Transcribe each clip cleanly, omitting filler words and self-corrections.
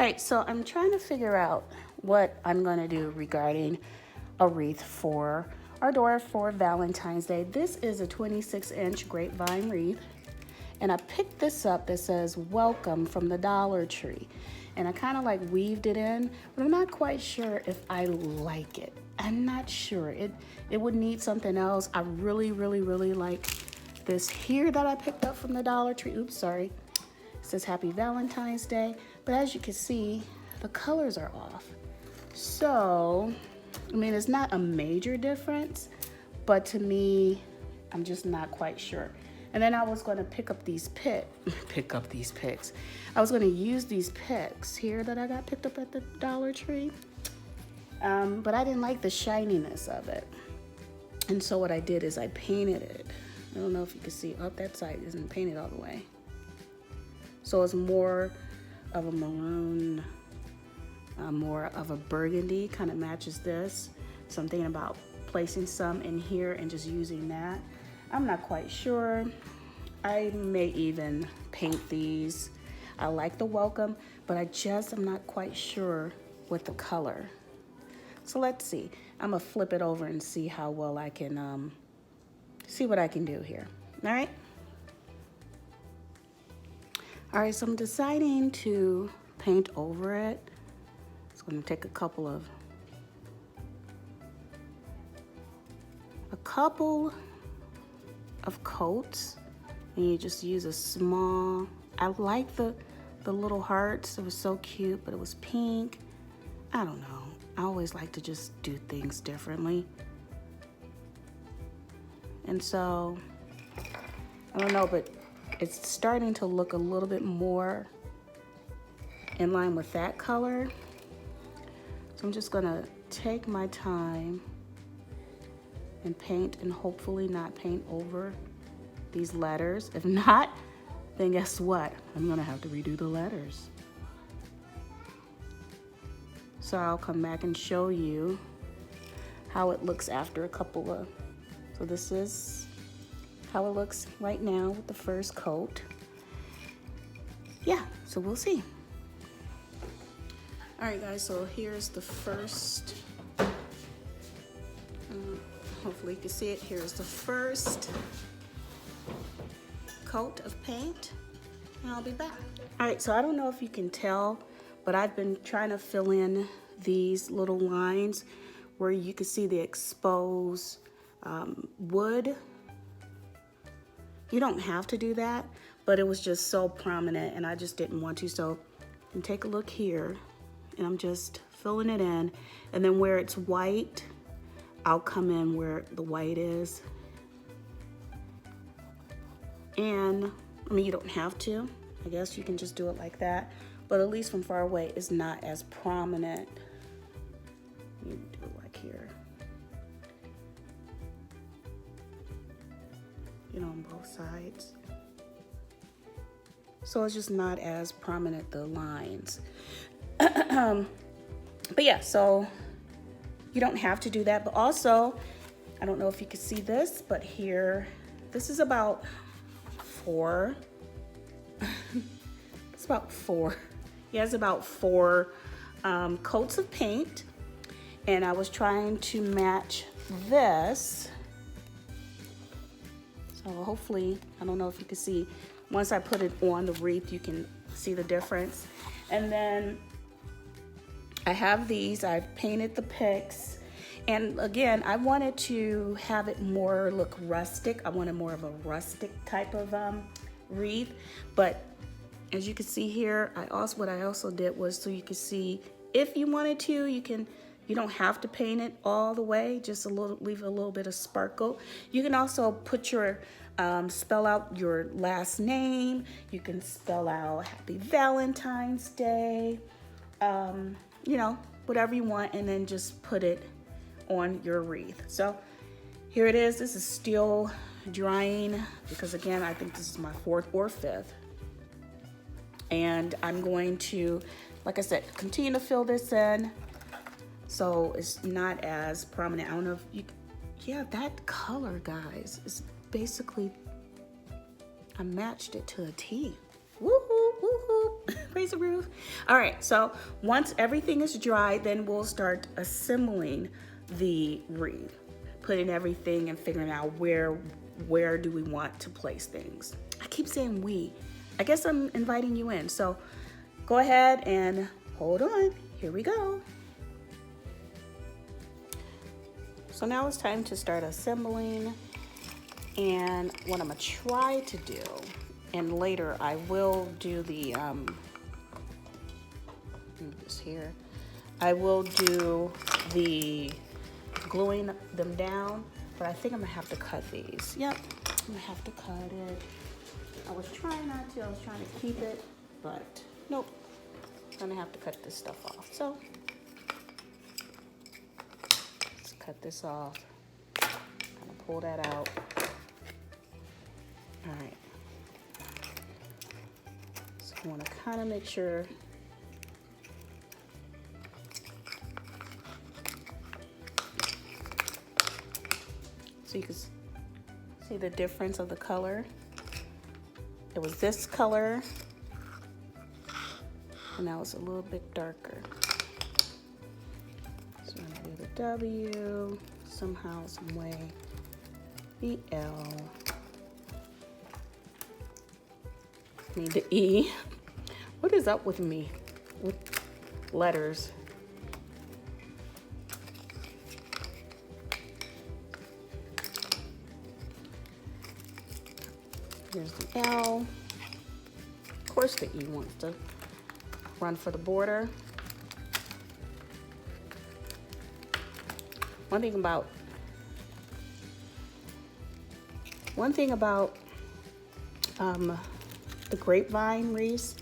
right, so I'm trying to figure out what I'm going to do regarding a wreath for our door for Valentine's Day. This is a 26-inch grapevine wreath, and I picked this up that says welcome from the Dollar Tree, and I kind of like weaved it in, but I'm not quite sure if I like it. I'm not sure. It would need something else. I really like this here that I picked up from the Dollar Tree. Oops, sorry. It says Happy Valentine's Day, but as you can see, the colors are off. So, I mean, it's not a major difference, but to me, I'm just not quite sure. And then I was going to pick up these picks. I was going to use these picks here that I got picked up at the Dollar Tree, but I didn't like the shininess of it. And so what I did is I painted it. I don't know if you can see, oh, that side isn't painted all the way. So it's more of a maroon, more of a burgundy, kind of matches this. So I'm thinking about placing some in here and just using that. I'm not quite sure. I may even paint these. I like the welcome, but I'm not quite sure with the color. So let's see. I'm gonna flip it over and see how well I can, see what I can do here. All right. All right, so I'm deciding to paint over it. It's gonna take a couple of coats, and you just use a small, I like the little hearts. It was so cute, but it was pink. I don't know. I always like to just do things differently. And so, I don't know, but it's starting to look a little bit more in line with that color. So I'm just gonna take my time and paint, and hopefully not paint over these letters. If not, then guess what? I'm gonna have to redo the letters. So I'll come back and show you how it looks after a couple of, so this is how it looks right now with the first coat. Yeah, so we'll see. All right, guys, so here's the first, hopefully you can see it. Here's the first coat of paint, and I'll be back. All right, so I don't know if you can tell, but I've been trying to fill in these little lines where you can see the exposed wood. You don't have to do that, but it was just so prominent and I just didn't want to. So you can take a look here, and I'm just filling it in, and then where it's white, I'll come in where the white is. And I mean, you don't have to. I guess you can just do it like that, but at least from far away, it's not as prominent. You do it like here, you know, on both sides. So it's just not as prominent, the lines. But yeah, so you don't have to do that. But also, I don't know if you can see this, but here, this is about 4. It's about 4. Yeah, it's about 4 coats of paint. And I was trying to match this. So hopefully, I don't know if you can see, once I put it on the wreath, you can see the difference. And then I have these, I've painted the picks. And again, I wanted to have it more look rustic. I wanted more of a rustic type of wreath. But as you can see here, what I also did was, so you can see, if you wanted to, you don't have to paint it all the way, just leave a little bit of sparkle. You can also put your, spell out your last name. You can spell out Happy Valentine's Day, you know, whatever you want, and then just put it on your wreath. So here it is. This is still drying because, again, I think this is my 4th or 5th. And I'm going to, like I said, continue to fill this in so it's not as prominent. I don't know if you, yeah, that color, guys, is basically, I matched it to a T. Woohoo, woohoo. Praise the roof. All right, so once everything is dry, then we'll start assembling the wreath, putting everything and figuring out where do we want to place things. I keep saying we. I guess I'm inviting you in. So go ahead and hold on. Here we go. So now it's time to start assembling. And what I'm gonna try to do, and later I will do the, this here. I will do the gluing them down, but I think I'm gonna have to cut these. Yep, I'm gonna have to cut it. I was trying not to, I was trying to keep it, but nope. I'm gonna have to cut this stuff off. So, let's cut this off. Kind of pull that out. All right. So I want to kind of make sure so you can see the difference of the color. It was this color, and now it's a little bit darker. So I'm gonna do the W, somehow, some way, the L. Need the E. What is up with me with letters? Here's the L. Of course the E wants to run for the border. One thing about the grapevine wreaths,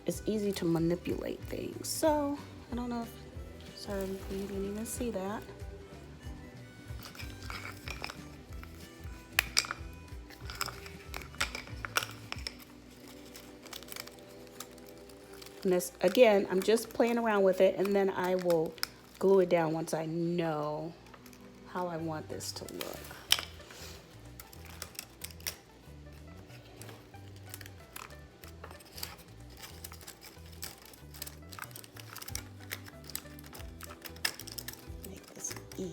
it's easy to manipulate things. So I don't know if, sorry, you didn't even see that. And this, again, I'm just playing around with it, and then I will glue it down once I know how I want this to look. Make this an E.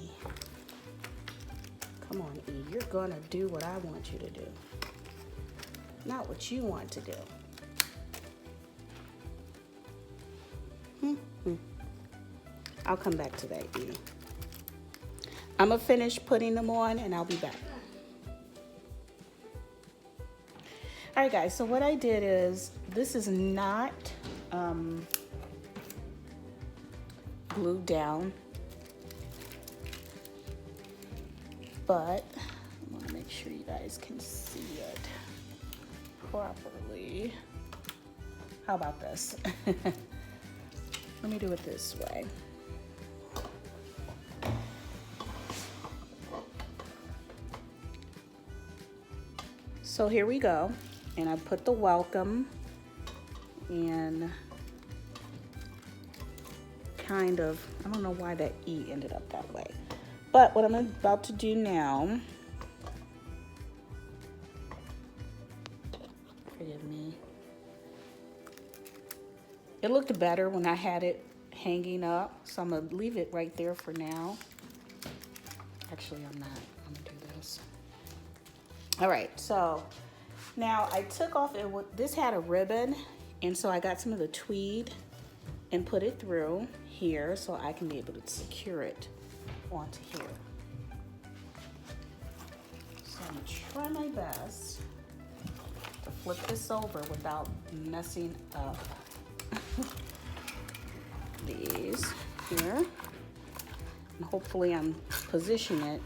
Come on, E, you're gonna do what I want you to do, not what you want to do. I'll come back to that, E. I'm gonna finish putting them on and I'll be back. All right, guys, so what I did is, this is not glued down, but I wanna make sure you guys can see it properly. How about this? Let me do it this way. So here we go, and I put the welcome and kind of, I don't know why that E ended up that way, but what I'm about to do now, forgive me, it looked better when I had it hanging up, so I'm gonna leave it right there for now. Actually, I'm not, I'm gonna do this. All right, so now I took off, this had a ribbon, and so I got some of the tweed and put it through here so I can be able to secure it onto here. So I'm gonna try my best to flip this over without messing up these here. And hopefully I'm positioning it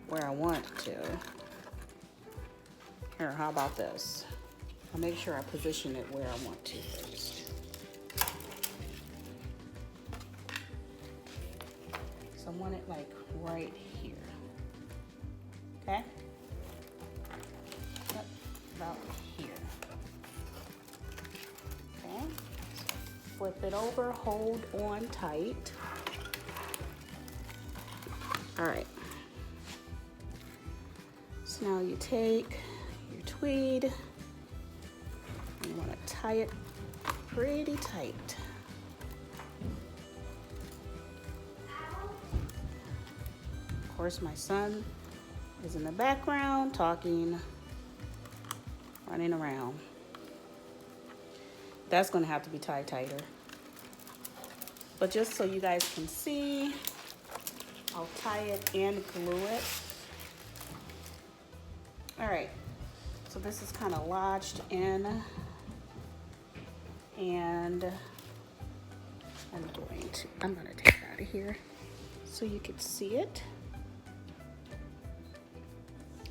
where I want to. Here, how about this? I'll make sure I position it where I want to first. So I want it like right here. Okay? Yep, about here. Okay? Flip it over, hold on tight. All right. So now you take your tweed, you want to tie it pretty tight. Of course, my son is in the background talking, running around. That's gonna have to be tied tighter. But just so you guys can see, I'll tie it and glue it. All right, so this is kind of lodged in, and I'm gonna take it out of here so you can see it.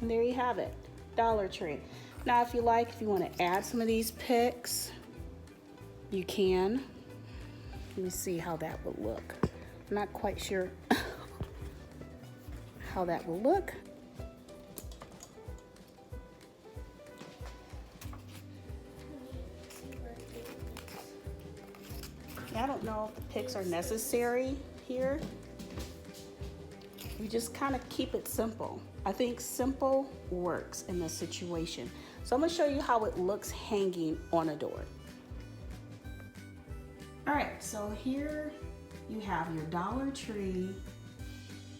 And there you have it, Dollar Tree. Now, if you want to add some of these picks, you can. Let me see how that would look. I'm not quite sure how that will look. I don't know if the picks are necessary here. We just kind of keep it simple. I think simple works in this situation. So I'm gonna show you how it looks hanging on a door. All right, so here you have your Dollar Tree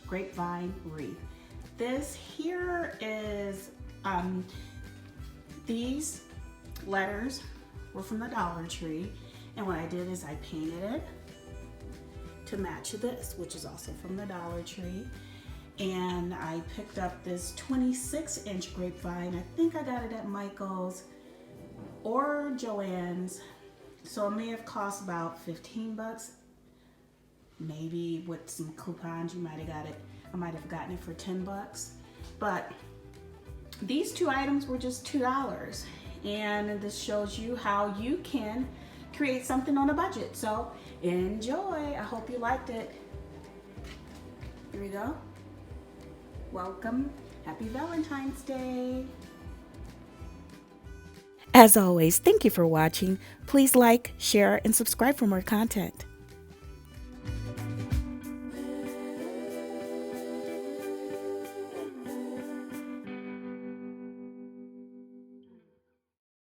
grapevine wreath. This here is, these letters were from the Dollar Tree, and what I did is I painted it to match this, which is also from the Dollar Tree. And I picked up this 26-inch grapevine. I think I got it at Michael's or Joann's. So it may have cost about 15 bucks. Maybe with some coupons, you might have got it. I might have gotten it for 10 bucks. But these two items were just $2. And this shows you how you can create something on a budget. So enjoy. I hope you liked it. Here we go. Welcome. Happy Valentine's Day. As always, thank you for watching. Please like, share, and subscribe for more content.